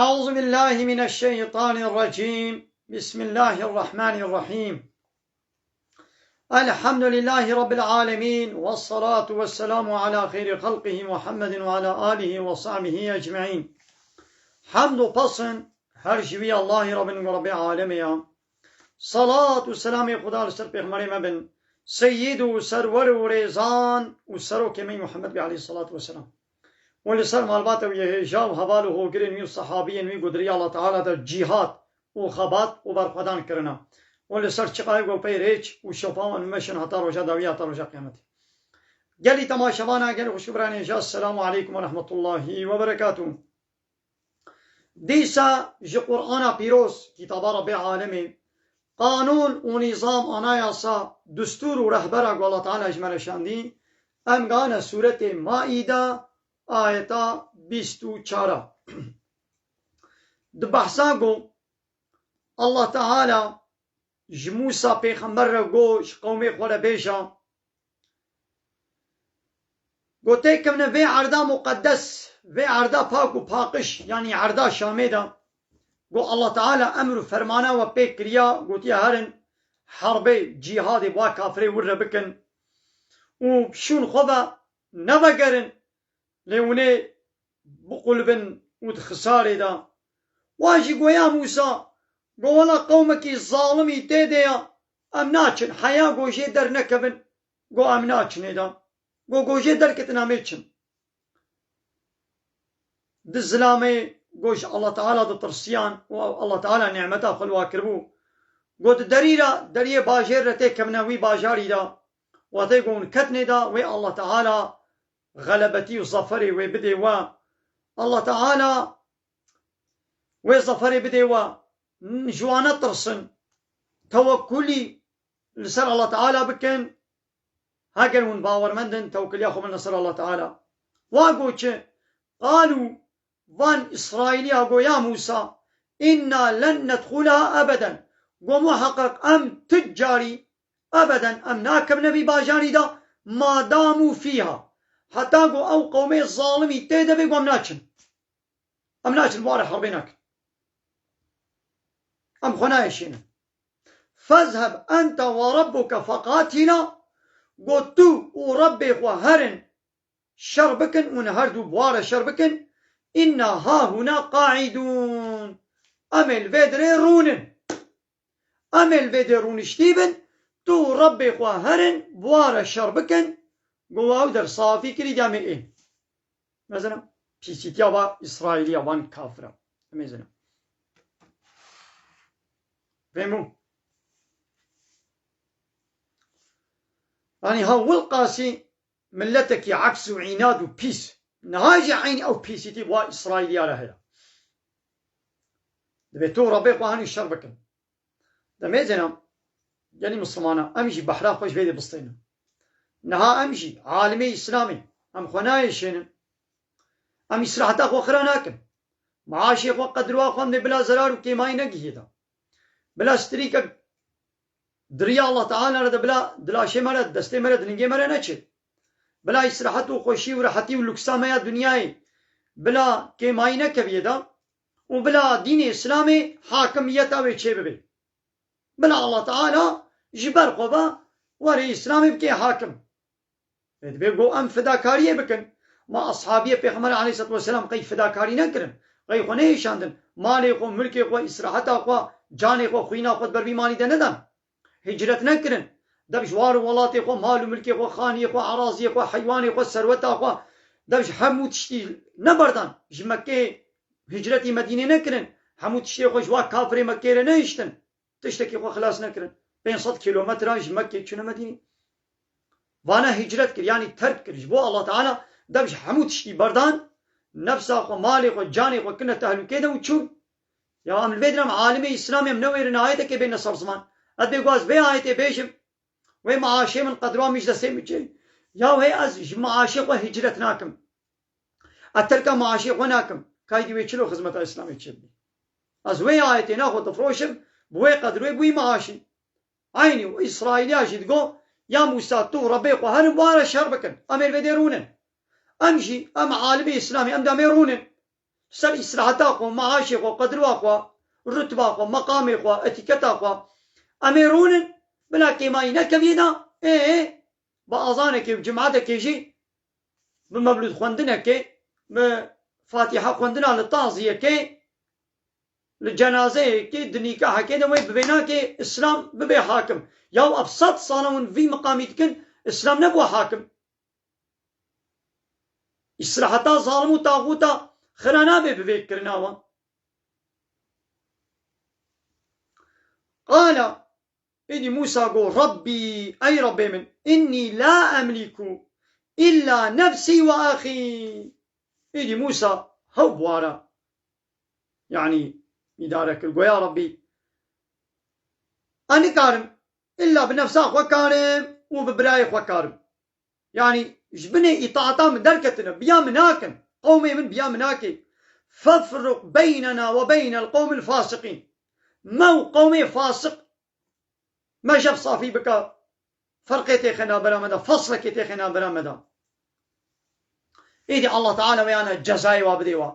أعوذ بالله من الشيطان الرجيم. بسم الله الرحمن الرحيم. الحمد لله رب العالمين، والصلاة والسلام على خير خلقه محمد وعلى آله وصحبه أجمعين. حمد و پسند هر جوی الله رب العالمین. صلاة و سلام خدا لسر پیغمبر ما بن سید و سرور و ریزان و سرو کمی محمد علیه الصلاة والسلام ولسر معلومات و یهجاب حوال و گرین و صحابین و قدری الله تعالی در جهاد و خبات و برخدان کرنا ولسر چقای گو پیریچ و شفاون مشن حتی روزا دویات روزا قیامت. گلی تماشاوانا گلی خوشبرانی السلام علیکم و رحمت الله و برکاته. دیسا جی قرآن پیروز کتاب رب العالمین قانون و نظام آنایاسا دستور و رهبر الله تعالی اجمل شاندی امگان سورت مائده آیتا 24 دبحثا گو الله تعالی جموسا پیغمبر را گوش قومی خورا بیشا گو تیکم نه وی عردا مقدس وی عردا پاک و پاکش یعنی عردا شامیدا گو الله تعالی امر و فرمانا و پیک کریا گوتی هرن حربی جهاد با کافری ور بکن و شون خوبا نوگرن لیونه بقلبن و خساره دا واجی گو یا موسا گو ولا قومکی ظالمی تیدیا ام ناچن حیا گوشه در نکبن گو ام ناچنه دا گو گوشه در کتنا میچن دزلامه گوش الله تعالی دا ترسیان و الله تعالی نعمتا خلوا کربو گو دریه باجر رته کمنوی باجاری دا و تی گون کتنه دا و الله تعالی غلبتي وظفري وبدي و الله تعالى وظفري بدي و جوانا ترسن توكلي لسر الله تعالى بكن هاجر من باور مندن توكل ياخو من نصر الله تعالى واقوش قالوا وان إسرائيلي أقو يا موسى إنا لن ندخلها أبدا ومحقق أم تجاري أبدا أم ناكب نبي باجاري دا ما داموا فيها حتى او قومي الظالمي تيدا بيقو ام ناچن بوار حربينك ام خنايشين فاذهب انت وربك فقاتلا قلتو وربي وهرن شربكن ونهردو بوار شربكن إنا ها هنا قاعدون امل فيدرون شتيبن تو ربي وهرن بوار شربكن گواو در صافی کری جامعه این مثلا پیسیتیا با اسرائیلیا وان کافرا مثلا فهمو يعني هاول قاسي ملتك عكس وعناد وبيس نهاجة عين او بيسيتي با اسرائيليا لهلا دبيتو ربيق وهاني الشربكن دميزنا يعني مسلمانا امشي بحرا خوش بيدي بسطينا نها امشي عالمي اسلامي ام خنايشين ام اسراحتا خو خراناكم معاشي خو قدروا خو من بلا زرار كيماي نجيدا بلا ستريك دريا الله تعالى رد بلا دلاشي مرد دستي مرد نجي مرد نچ بلا اسراحتو خوشي وراحتي ولكسا ما دنياي بلا كيماي نكبيدا وبلا دين اسلامي حاكميتا وچي بي بلا الله تعالى جبر خوبا وري اسلامي بكي حاكم بيقول ام فداكاريه بكن ما اصحابيه پیغمبر عليه الصلاه والسلام قي فداكاري نكرن قي خو نه شاندن مالي خو ملكي خو اسراحتا خو جاني خو خوينا خو بر بيماني دندن هجرت نكرن دبش وار ولاتي خو مال ملكي خو خاني خو عراضي خو حيواني خو ثروتا خو دبش حمو تشتي نبردان جمكه هجرتي مدينه نكرن حمو تشتي خو جوا كافر مكه نيشتن تشتكي خو خلاص نكرن 500 كيلومتر مكه شنو مدينه وانا هجرت كر يعني ترك كر بو الله تعالى دبش حمود شتي بردان نفسه خو مالي خو جاني خو كنا تهلكه ده وچون يا عم البدرم عالمي اسلامي منور نهايته كي بين صار زمان ادي غاز بي ايته بيشم وي معاشي من قدروا مش دسم يا وهي از معاشي خو هجرت ناكم اترك معاشي خو ناكم كايدي ويچلو خدمت اسلامي چبي از وي ايته ناخذ تفروشم بوي قدروا بوي معاشي عيني واسرائيل يجي تقول يا موسى تو ربيق وهن بوار شربكن امير بديرونن امشي ام عالمي اسلامي ام داميرونن سر إصلاحاتا خو معاشي خو قدروا خو رتبة خو مقام خو اتكتا خو أميرون بلا كيماي نكبينا إيه بأذانك بجمعتك يجي بمبلود خوندنك بفاتحة خوندنا للتعزية كي للجنازة كي دنيكا كي دمي ببينا كي إسلام ببي حاكم ياو أبسط صالون في مقاميتكن إسلام نبوه حاكم إصلاحاتا ظالم وطاغوتا خرانا ببي كرناوا قال إدي موسى قول ربي أي ربي من إني لا أملك إلا نفسي وأخي إدي موسى هو بوارا يعني يدارك القو يا ربي أنا كارم إلا بنفس أخوة كارم وببراي أخوة كارم يعني جبني إطاعتا من دركتنا بيا مناكن قومي من بيا مناكي فافرق بيننا وبين القوم الفاسقين مو قومي فاسق ما جاب صافي بك فرقتي خنا برامدا فصلك تخنا برامدا إيدي الله تعالى ويانا الجزاي وابديوا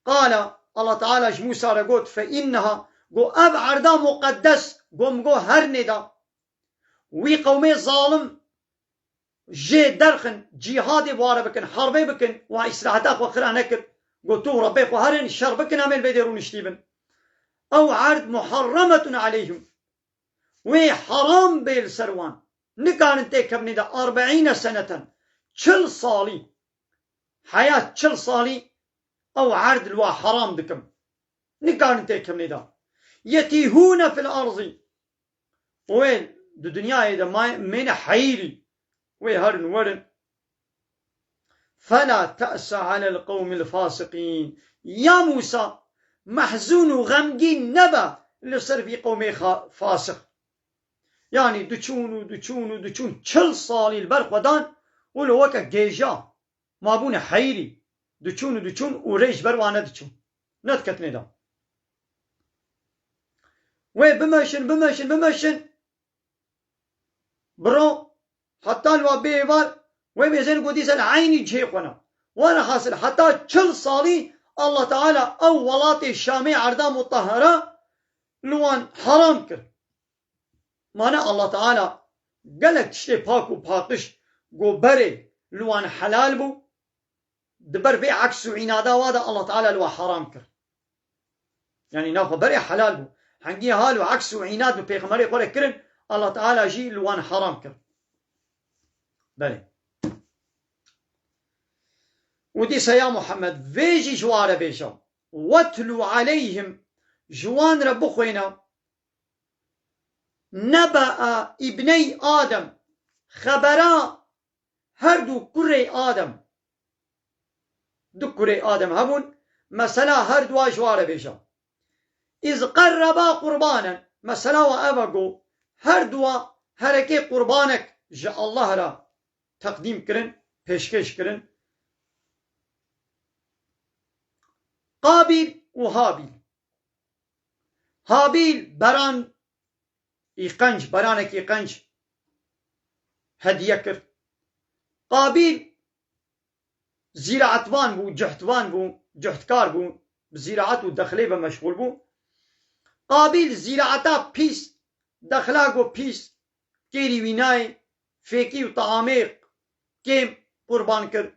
قال الله تعالى جموسى رقوت فإنها قو أبعردا مقدس قوم قو هرندا وي قومي ظالم جي درخن جهادي بوارا بكن حربي بكن وإسراحتاق وخرا نكر قو تو ربيق وهرن الشر بكن عمل بيديرون اشتيبن أو عرض محرمة عليهم وي حرام بيل سروان نكان انتك ابني دا 40 سنة 40 صالي حياة 40 صالي أو عرض الوا حرام دكم نكان انتك ابني دا يتيهون في الأرض وين دو دنيا إذا ما من حيري ويهرن ورن فلا تأس على القوم الفاسقين يا موسى محزون وغمجين نبا اللي صار في قومي فاسق يعني دچون 40 صالي البرق ودان ولو وكا جيجا ما بون حيري دچون وريش بروانا دچون نتكتني دا وي بمشن برو حتى الوا بيوار وي بيزن قديس العيني جيقنا وانا حاصل حتى 40 صالي الله تعالى او ولاتي الشامي عرضا مطهرة لوان حرام كر معنى الله تعالى قالك تشتي باكو باقش قو بري لوان حلال بو دبر في عكس عنادا وادا الله تعالى لو حرام كر يعني ناخو بري حلال بو حنقي هالو عكس عناد ببيغمري يقول كرن الله تعالى جي لوان حرام كر بلي ودي يا محمد فيجي جوار بيجا واتلو عليهم جوان رب خوينا نبأ ابني آدم خبرا هردو كري آدم دو كري آدم هبون مثلا هردو جوار بيجا إذ قربا قربانا مثلا وأبقو هردو هركي قربانك جاء الله را تقديم كرن پیشکش كرن قابل وهابيل هابيل بران يقنج برانك يقنج هدية كر قابيل زراعتوان بو جهتوان بو جهتكار بو بزراعت ودخلي بمشغول بو قابيل زراعتا بيس دخلاقو بيس كيري ويناي فيكي وطعاميق كيم قربان كر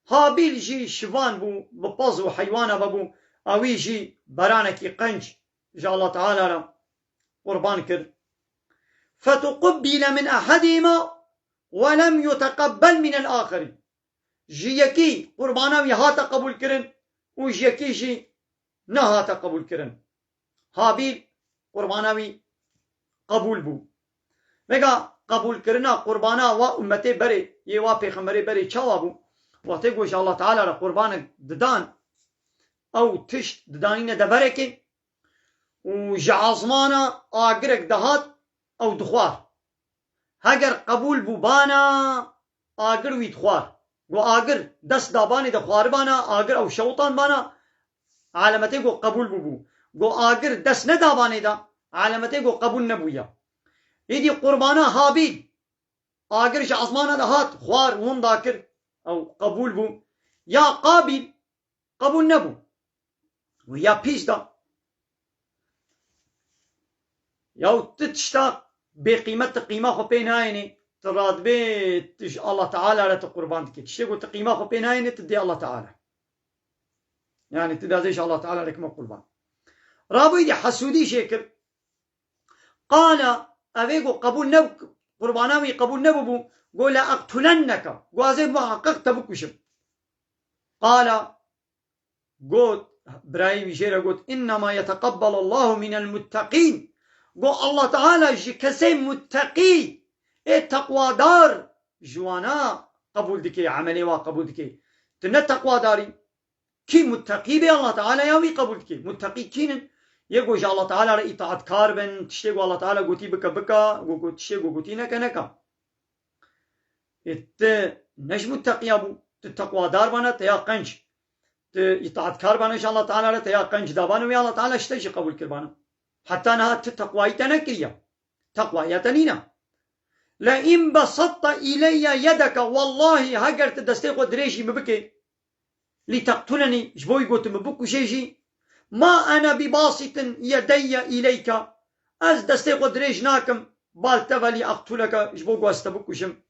هابيل جي شوان بو بباز وحيوانا ببو اوي جي برانك يقنج جاء الله تعالى قربان كر فتقبل من أحدهما ولم يتقبل من الآخر جيكي قربانا يهاتا قبول كرن وجيكي جي نهاتا قبول كرن هابيل قرباناوي قبول بو مگا قبول کرنا قربانا و امته بری یہ وا پیغمبر بری چاوا بو وقتی گوش الله تعالی را قربان ددان او تشت ددانین دبرکی و جعظمانا آگرک دهات او دخوار هگر قبول بو بانا آگر وی دخوار و آگر دست دابانی دخوار بانا آگر او شوطان بانا علامتی گو قبول بو گو آگر دست ندابانی دا علامتی گو قبول نبویا ایدی قربانا هابیل آگر جعظمانا دهات خوار ون داکر او قبول بو یا قابل قبول نبو ويا بيش دا ياو تتشتا بقيمة قيمة خو بينايني تراد بيت الله تعالى لا تقربان كي تشتغل تقيمة خو بينايني تدي الله تعالى يعني تدازيش الله تعالى لك ما قربان رابو يدي حسودي شكل قال أبيكو قبول نب قرباناوي قبول نبو قول لا أقتلنك قوازي محقق تبكشم قال قلت إبراهيم جيرا قلت إنما يتقبل الله من المتقين قل الله تعالى كسي متقي تقوى دار جوانا قبول دكي عملي وقبول دكي تنا تقوى داري كي متقي بي الله تعالى ياوي قبول دكي متقي كينن يقول الله تعالى إطاعت كاربن تشتغل الله تعالى قوتي بكا بكا قوت تشتغل قوتي نكا نكا نش متقي أبو تتقوى دار بنا تيا قنج إطاعت كاربن إن شاء الله تعالى تيا قنج دابانا ويا الله تعالى اشتجي قبول كربانا حتى أنها تتقوى تنكريا تقوى يتنينا لئن بسطت إلي يدك والله هاجرت دستيق دريشي مبكي لتقتلني جبوي قلت مبكو شيجي ما أنا بباسط يدي إليك أز دستيق دريش ناكم بالتفلي أقتلك جبوي استبكو شم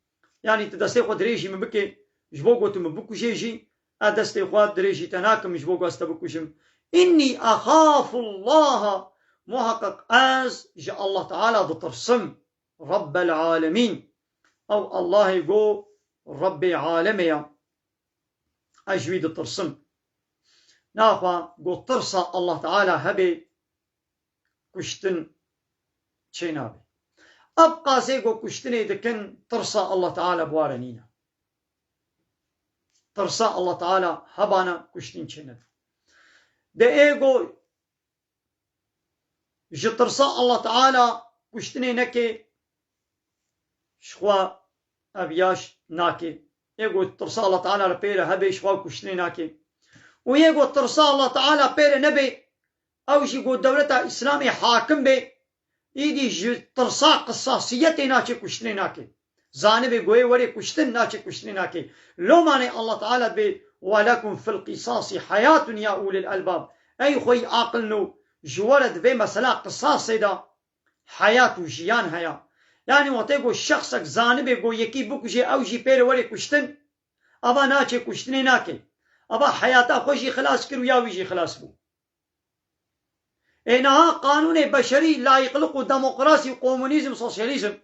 يعني تدستيق دريشي مبكي جبوي قلت مبكو شيجي أدستيق دريشي تناكم جبوي استبكو شم إني أخاف الله محقق أز جاء الله تعالى بترسم رب العالمين أو الله يقول رب عالمي أجويد ترسم نافا قو ترسى الله تعالى هبي كشتن شينابي أبقى سيقو كشتني دكن ترسى الله تعالى بوارنينا ترسى الله تعالى هبانا كشتن شينابي ده ايقو جترسى الله تعالى كشتني نكي شخوا أبياش ناكي يقول ترسى الله تعالى ربيره هبي شخوا كشتني ناكي ويقول ترسى الله تعالى بيره نبي أو يقول دولة إسلامي حاكم بي يدي ترسى قصاصيتي ناكي كشتني ناكي زانبي قوي وري كشتن ناكي كشتني ناكي لو ماني الله تعالى بي ولكم في القصاص حياة يا أولي الألباب أي خوي عاقلنو جورد في مسألة قصاص دا حياة وجيان هيا يعني وتيقو شخصك زانبي قو يكي بكشي أو جي بير وري كشتن أبا ناكي كشتني ناكي أبا حياته خوشي خلاص كرو يا ويجي خلاص بو إنها قانون بشري لا يقلق ديمقراطي وكومونيزم سوسياليزم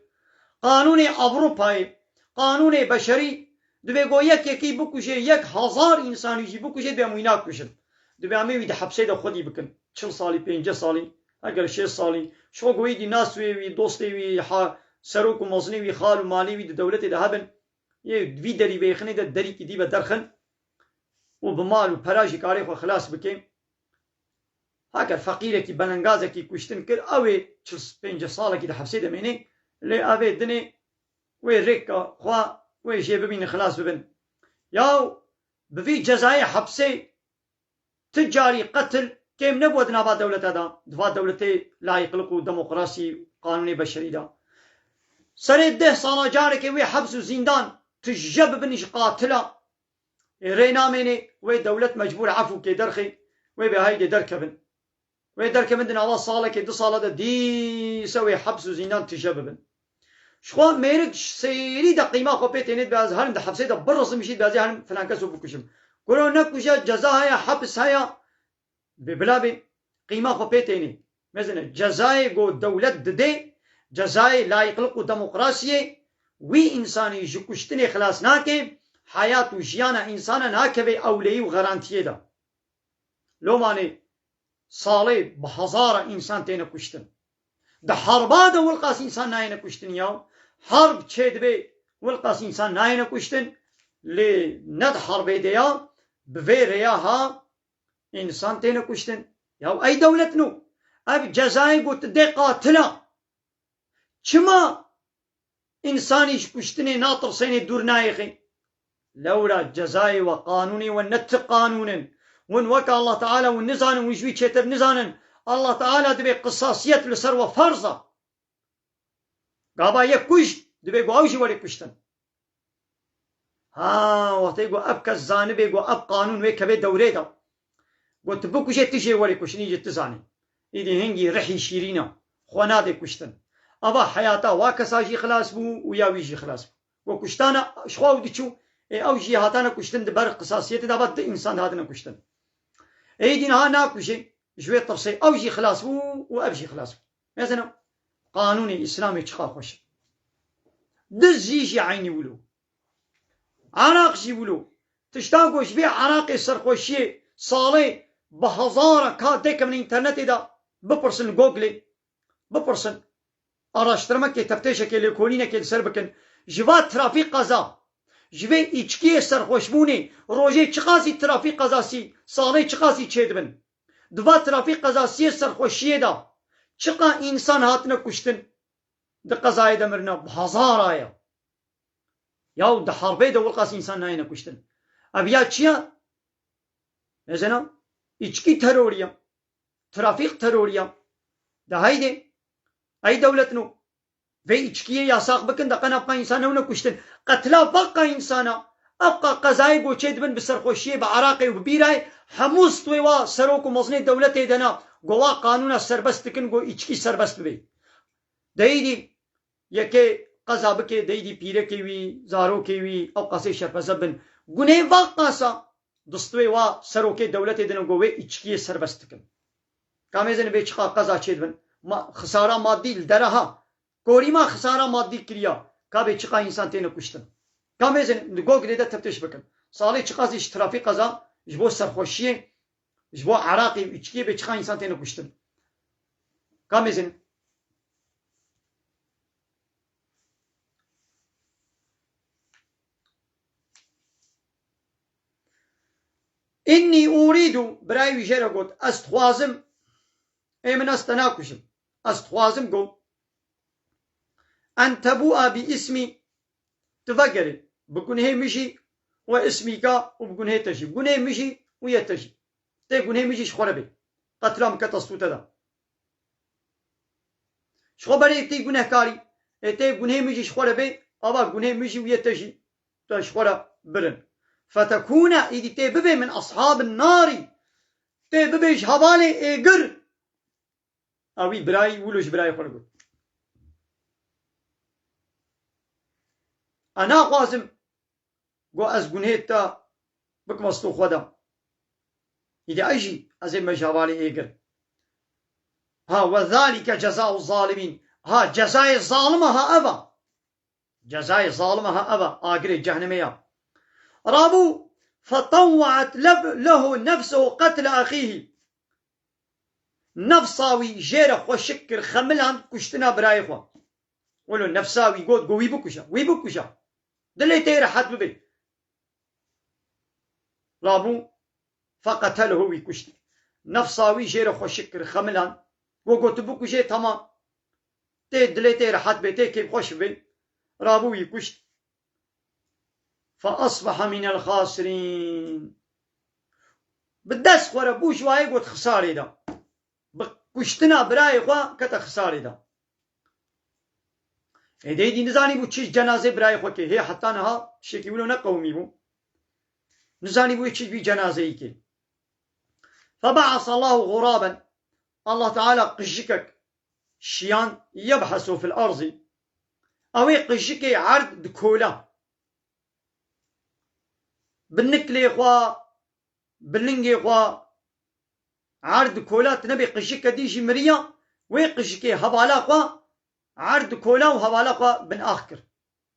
قانون أوروباي قانون بشري دبي قو يكي بكشي 1000 إنسان يجي بكشي بأموينا كشن دبي عمي ويدي حبسي دا خودي بكن 40 سالي 50 سالي اگر 6 سالي شو قوي دي ناس وي دوستي وي سروك ومزني وي خال ومالي وي دولتي ده هبن في دري بيخني ده دري كي دي بدرخن وبمال وبراجي كاري خو خلاص بكين هاكر فقيره كي بلنغازه كي كشتن كر اوي 5 ساله كي ده حبسي ده مني لي اوي دني وي ريكا خو وي جي ببين خلاص ببن ياو بفي جزائي حبسي تجاري قتل كيم نبود نابا دولة دا دفا دولتي لا يقلقوا ديمقراطي قانوني بشري دا سريد 10 سالة جاري كي وي حبس وزندان تجب بنش قاتلة رينا مني وي دولة مجبور عفو كي درخي وي بهاي دركبن وي دركبن دنا الله صالة كي 2 سالة دا دي سوي حبس وزندان تجب بن شخوا ميرك سيري دا قيمة خو بيتينيت باز هرم دا حبسي دا برص مشيت بازي هرم فلان كسو بكشم قولوا نكوشا جزاء هيا حبس هيا ببلابي قيمة خو بيتيني مثلا جزاء جو دولة ددي جزاء لا يقلقوا ديمقراطية وي إنساني جكشتني خلاص ناكي حياة وجيانا إنسانا ناكبي أولي وغرانتيه دا لو ماني صالي بهزارة إنسان تينا كشتن دا حربا دا والقاس إنسان ناينا كشتن ياو حرب تشيد بي والقاس إنسان ناينا كشتن لي ند حربي ديا بفي رياها إنسان تينا كشتن ياو أي دولة نو أب جزائي قلت دي قاتلة كما إنساني كشتني ناطر سيني دور نايخي لولا جزائي وقانوني والنت قانون ونوكا الله تعالى والنزان ويجوي شتر نزانا الله تعالى دبي قصاصية لسروة فرصة قابا يكوش دبي قواوشي وري كشتن ها وقت يقول أب كالزانب يقول أب قانون ويكبه دوري دا قلت بكوشي تجي وري كشني جت تزاني إيدي هنجي رحي شيرينا خوانادي كشتن أبا حياتا واكساجي خلاص بو ويا ويجي خلاص بو وكشتانا شخواو ديشو أو جي هاتانا كشتن دبر قصاصية دابد إنسان هاتنا كشتن أيدي نها ناكوشي جوي طرسي أو جي خلاص بو وأبجي خلاص بو مثلا قانوني إسلامي تشخا خوش دزيجي عيني ولو عراق جي ولو تشتاقوش بي عراقي سرخوشي صالي بهزارة كاتك من الانترنت دا بپرسن جوجلي بپرسن araştırma ki tefteşe ki lekolina ki serbekin jiva trafik kaza jive içkiye sarhoşbuni roje çıkası trafik kazası sağlay çıkası çedbin dva trafik kazası sarhoşiye da çıka insan hatına kuştun de kazayı demirne hazaraya ya da harbe de volkas insan nayına kuştun abiya çiya mesela içki teröriya trafik teröriya da haydi ay devletnu ve içkiye yasak bakın da kanapka insana ona kuştun qatla baqa insana abqa qazayı goçedbin bisarxoşiye be Iraqi ve biray hamus ve serok mozne devlet edena gova kanuna serbest dikin go içki serbest be deydi yeke qazabı ke deydi pire ke wi zaro ke wi o qase şerpazabın gune vaqasa dostwe ve serok devlet edena go ve içkiye serbest dikin kamezen be çıqa qaza çedbin خسارة مادي الدرها كوريما خسارة مادي كريا كابي çıka insan teni kuştun kamezin Google'de teftiş bakın salih çıkası iş trafik kaza jbo sarhoşiye jbo Iraqi içkiye be çıka insan teni kuştun kamezin inni uridu براي وجرا قلت استخوازم من استناكشم استخوازم قو أن تبوء باسمي تفكري بكون هي مشي واسمي كا وبكون هي تجي بكون هي مشي ويا تجي تكون هي مشي شخربي قتلام كتصوت هذا شخبري تيكون هكاري تيكون هي مشي شخربي أبا كون هي مشي ويا تجي تشخرا برن فتكون إذا تببي من أصحاب النار تببي حوالي إيجر أوي براي ولوش براي خرجوا أنا قاسم جو أزجنهتا بكمستو خدا إذا أجي أزي مجاوالي إيجر ها وذلك جزاء الظالمين ها جزاء الظالمة ها أبا جزاء الظالمة ها أبا آجر جهنمية رابو فطوعت له نفسه قتل أخيه نفساوي جيرا خو شكر خملان كشتنا براي خو ولو نفساوي قود قو ويبكوشا دلي تيرا حد ببي رابو فقتله ويكشت نفساوي جيرا خو شكر خملان وقوت بكوشي تمام تي دلي تيرا حد بي تي كيف خوش بي رابو يكشت فأصبح من الخاسرين بدس خورا بوش واي قوت خساري دا كشتنا براي خوا كتا خساري دا دي نزاني بو چيش جنازه براي خوا كي هي حتى نها شكي ولو نقومي بو نزاني بو چيش بي جنازه كي فبعث الله غرابا الله تعالى قشكك شيان يبحثوا في الأرض أو قشكي عرض دكولا بالنكلي خوا باللنجي خوا عرض كولات نبي قشكة ديجي مريا وقشكة هبالا قوا عرض كولا وهبالا قوا بن آخر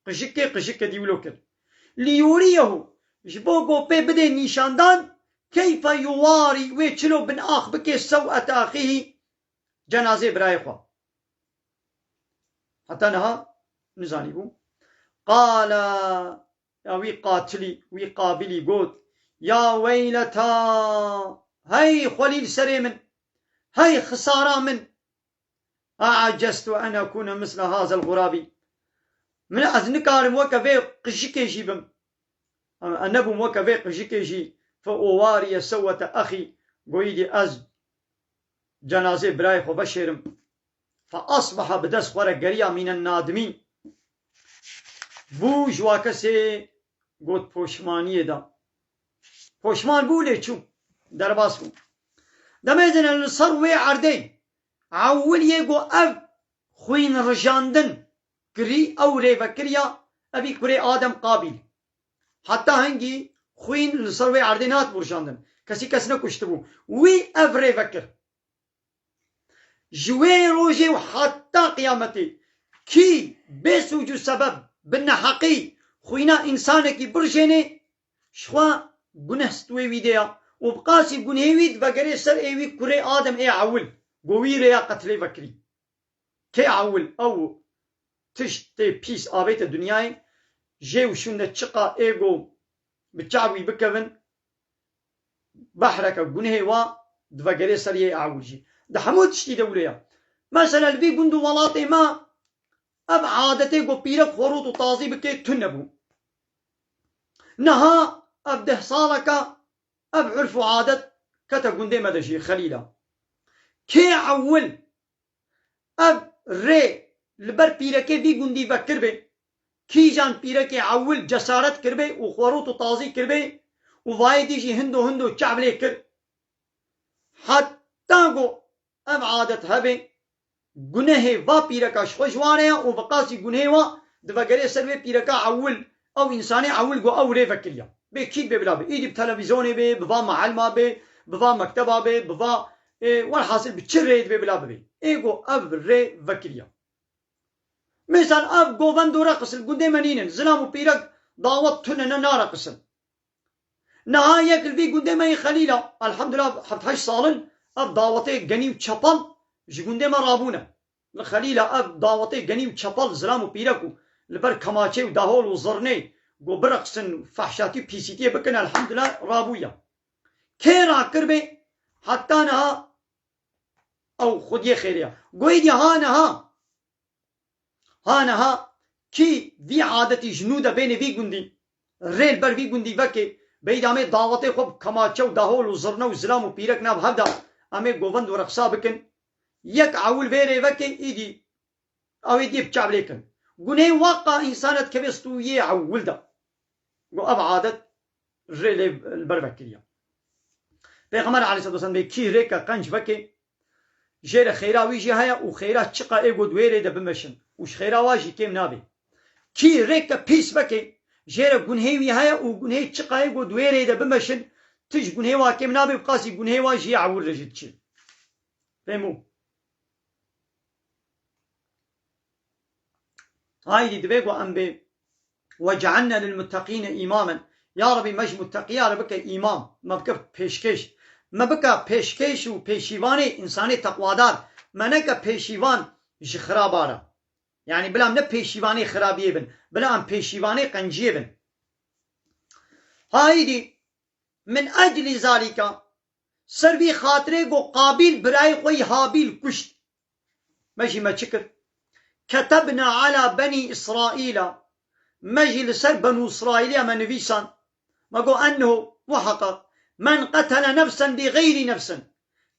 قشكة دي ولوكر ليوريه جبوكو بي بدي نيشاندان كيف يواري ويشلو بن آخ بكي سوءة أخيه جنازة براي قوا حتى نها نزاني بو قال وي قاتلي وي قابلي قوت يا ويلتا هاي خليل سريمن هاي خسارة من أعجزت أن أكون مثل هذا الغرابي من أذنكار موكفي قشكي جيبم النبو موكفي قشكي جي فأواري سوة أخي قويدي أز جنازة براي خبشرم فأصبح بدس خورا قريا من النادمين بو جواكسي قوت پوشمانية دا پوشمان بو ليچو درباس بو دميزن الصر وي عردي عول يقو أب خوين رجاندن كري أو ريفا كريا أبي كري آدم قابل حتى هنگي خوين الصر وي عردينات برجاندن كسي كسنا كشتبو وي أب ريفا كر جوي روجي وحتى قيامتي كي بسوجو سبب بنا حقي خوينا إنسانكي برجيني شخوا گنه ستوي ويديا وبقاسي گنه ويد بقري سر ايوي كري آدم اي عول قوي ريا قتلي بكري كي عول او تشتي بيس آبيت الدنياي جيو شنة تشقى ايغو بتشعوي بكفن بحرك گنه وا دبقري سر اي عول جي ده حمود تشتي دوليا مثلا البي قندو ولاطي ما اب عادتي قو بيرك خروط وطازي بكي تنبو نها اب ده صالك اب عرف وعادت كتا قندي مدشي خليلا كي عول اب ري لبر بيركي في قندي بكر بي كي جان بيركي عول جسارت كربي وخروط وطازي كربي ووايدي جي هندو تشعبلي كر حتى قو اب عادت هبي گناه وا پیرکا خوشوانه و بقاسی گناه وا دفگره سر پیرکا عول او انسانی عول گو او ری فکریا به کید به بلا به ایدی تلویزیون به بوا معلم به بوا مکتب به بوا والحاصل بچرید به بلا به ایگو اب ری فکریا مثلا اب گووند دورا قسل گنده منینن زلام و پیرک دعوت تنن نارا قسل نهایت الفي گنده من خلیلا الحمدلله 7 سالن اب دعوته گنی و چپل جگونده ما رابونه الخليلة اب دعوتي غني وشبال زلام وبيركو لبر كماچه ودهول وزرني گو برقصن فحشاتي بيسيتي بكن الحمد لله رابويا كيرا كربي حتى نها او خديه خيريا گويدي ها كي في عادتي جنودة بين في گندي ريل بر في گندي بكي بيدامي دعوتي خب كماچه ودهول وزرنا وزلام وبيرك ناب هبدا امي گووند ورقصا بكن يك عول بيري وكي ايدي او ايدي بچاب ليكن گنه واقع انسانت كبستو يه عول دا و ابعادت ريلي البربكريا پیغمبر عليه الصلاه والسلام كي ريكا قنج وكي جير خيرا ويجي هيا و خيرا چقا ايغو دويري دا بمشن وش خيرا واجي كيم نابي كي ريكا بيس وكي جير گنه وي هيا و گنه چقا ايغو دويري دا بمشن تج گنه وا كيم نابي بقاسي گنه واجي عول رجتش فهمو هاي دبيقو أنبي وجعلنا للمتقين إماما يا ربي مش متقي يا ربك إمام ما بك بيشكش ما بك بيشكش و بيشيواني إنساني تقوادار ما نك بيشيوان جخرابارا يعني بلا من بيشيواني خرابيه بن بلا من بيشيواني قنجيه بن هاي من أجل ذلك سربي خاطري قو قابل براي قوي هابيل كشت ماشي ما تشكر كتبنا على بني إسرائيل مجلس بنو إسرائيل من نفيسان ما قو أنه وحقق من قتل نفسا بغير نفس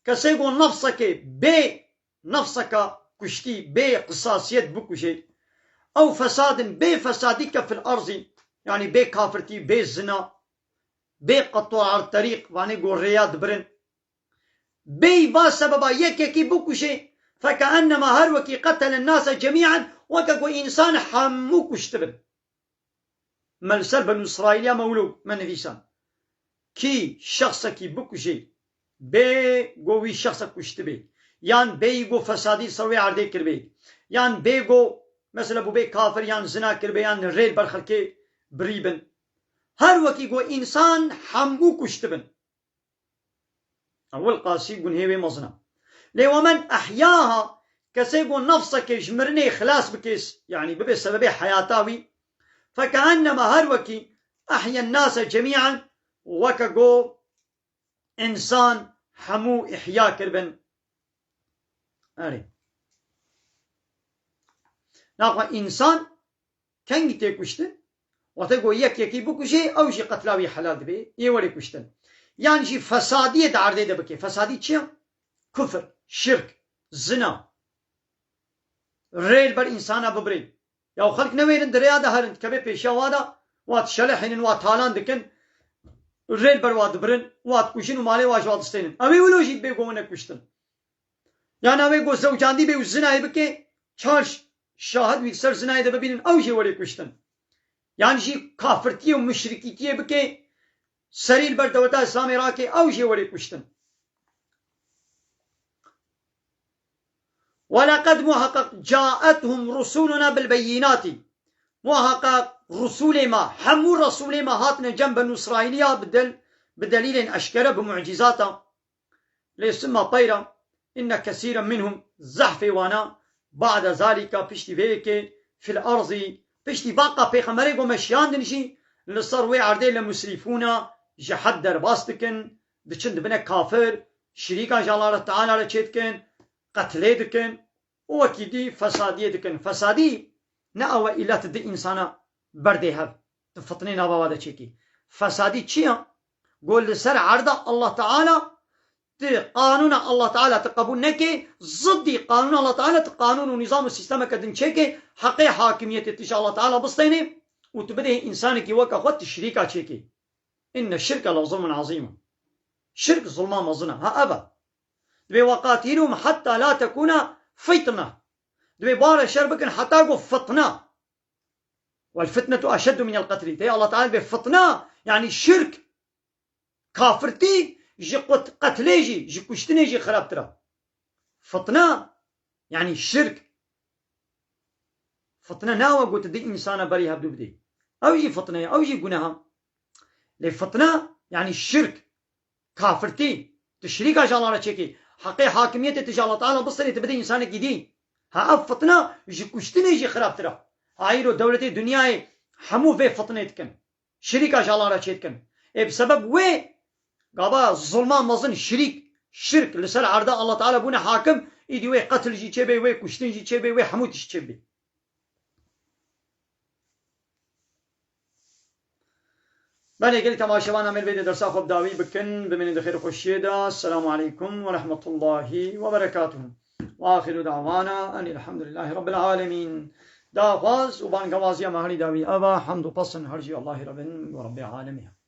كسيقو نفسك بنفسك كشتي بقصاصية بكشي أو فساد بفسادك في الأرض يعني بكافرتي بالزنا بقطع الطريق واني قو رياض برن با سببا يكي بكشي فكأنما هروكي قتل الناس جميعا وكاكو إنسان حمو كشتبن ملسر بنو إسرائيل مولو من نفيسان كي شخصكي بكشي بي قوي شخصك كشتبي يان بي قو فسادي سروي عردي كربي يان بي قو مثلا بو بي كافر يان زنا كربي يان ريل برخلكي بريبن هروكي قو إنسان حمو كشتبن أول قاسي قن هيوي مظنا لي ومن أحياها كسيقو نفسك جمرني خلاص بكيس يعني ببي سبب حياتاوي فكأنما هروكي أحيا الناس جميعا وكقو إنسان حمو إحيا كربن أري ناقوا إنسان كان يتكشتن وتقو يكي بكشي أو شي قتلاوي حلال دبي يوري كشتن يعني شي فسادية دعردي دبكي فسادي چيا كفر شرك زنا ريل بر إنسانا ببري ياو خلق نويرن دريا ده هرند كبه پیشا وادا وات شلحن وات حالان دكن ريل برواد برن وات كوشن ومالي واش واد ستينن اوي ولوجيت بي قومنا كوشتن يعني اوي قو زوجاندي بي وزناي بكي چارش شاهد وي سر زناي ده ببينن او جي ولي كوشتن يعني شي كافرتي ومشركيتي بكي سريل بر دولتا اسلامي راكي او جي ولي كوشتن ولقد محقق جاءتهم رسولنا بالبينات محقق رسول ما حمو رسول ما هاتنا جنب النصرانية بدليل أشكره بمعجزاته ليسمى طيرا إن كثيرا منهم زحف وانا بعد ذلك بشتي بيك في الأرض بشتي باقا بيخمريق ومشيان دنشي لصروي عردي لمسرفونا جحد درباستكن دچند بنا كافر شريكا جالله تعالى لچيتكن قتلي دكن وكيدي فسادية دكن فسادي نأوى إلا تدي إنسانا بردي هب تفطنين هبا وادا چيكي فسادي چيا قول لسر عرضة الله تعالى قانون الله تعالى تقبول نكي ضدي قانون الله تعالى قانون ونظام السيستم كدن چيكي حقي حاكمية تشاء الله تعالى بسطيني وتبدي إنسانك وكا خد شريكا چيكي إن الشرك لظلم عظيم شرك ظلمان مظنة ها أبا دبي وقاتلهم حتى لا تكون فتنة دبي بار شربكن حتى قو فتنة والفتنة أشد من القتل تي الله تعالى بفتنة يعني شرك كافرتي جي قتلي جي كشتني جي خراب ترى فتنة يعني الشرك فتنة ناوى قلت دي إنسانة بريها بدو بدي أو يجي فتنة أو يجي قناها لفتنة يعني الشرك كافرتي تشريك جال الله رچيكي حقي حاكمية تجاه الله تعالى بصري تبدي إنسانك جديد ها فتنة يجي كشتني يجي خراب ترى هايرو دولتي دنياي حمو في فتنتكن شريكا جال الله رچيتكن بسبب وي قابا ظلمان مظن شرك لسر عرضة الله تعالى بونا حاكم إيدي وي قتل جي چبي وي كشتن جي چبي وي حمو تش چبي بله قلت تماشاوانا من فيديو درسا خوب داوي بكن بمن دخير خوشيدا السلام عليكم ورحمة الله وبركاته وآخر دعوانا أن الحمد لله رب العالمين دا غاز وبان غوازيا مهري داوي أبا حمد وقصن هرجي الله رب ورب العالمين